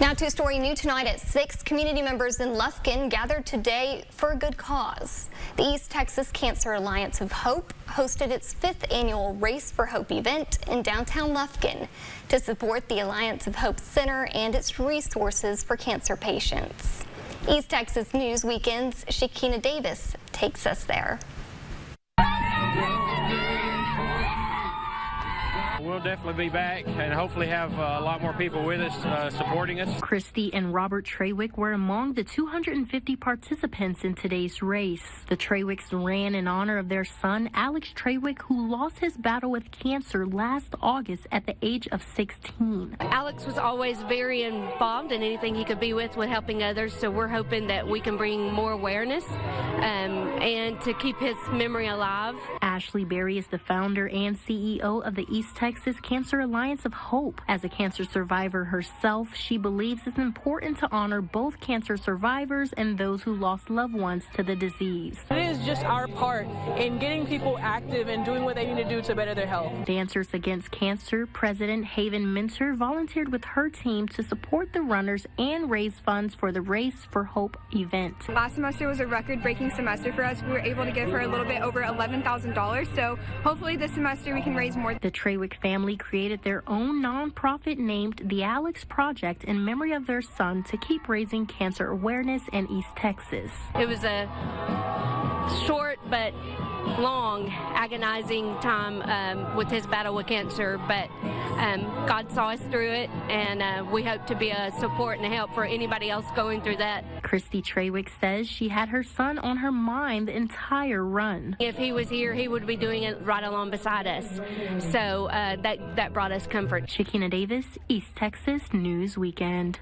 Now, two-story new tonight at 6. Community members in Lufkin gathered today for a good cause. The East Texas Cancer Alliance of Hope hosted its 5th annual Race for Hope event in downtown Lufkin to support the Alliance of Hope Center and its resources for cancer patients. East Texas News Weekend's Shekinah Davis takes us there. We'll definitely be back and hopefully have a lot more people with us supporting us. Christy and Robert Trawick were among the 250 participants in today's race. The Trawicks ran in honor of their son, Alex Trawick, who lost his battle with cancer last August at the age of 16. Alex was always very involved in anything he could be with helping others, so we're hoping that we can bring more awareness and to keep his memory alive. Ashley Berry is the founder and CEO of the East Texas Cancer Alliance of Hope. As a cancer survivor herself, she believes it's important to honor both cancer survivors and those who lost loved ones to the disease. It is just our part in getting people active and doing what they need to do to better their health. Dancers Against Cancer President Haven Minter volunteered with her team to support the runners and raise funds for the Race for Hope event. Last semester was a record-breaking semester for us. We were able to give her a little bit over $11,000, so hopefully this semester we can raise more. The Trawick family created their own nonprofit named the Alex Project in memory of their son to keep raising cancer awareness in East Texas. It was a short but long, agonizing time with his battle with cancer, but God saw us through it, and we hope to be a support and a help for anybody else going through that. Christy Trawick says she had her son on her mind the entire run. If he was here, he would be doing it right along beside us, so that brought us comfort. Shekinah Davis, East Texas News Weekend.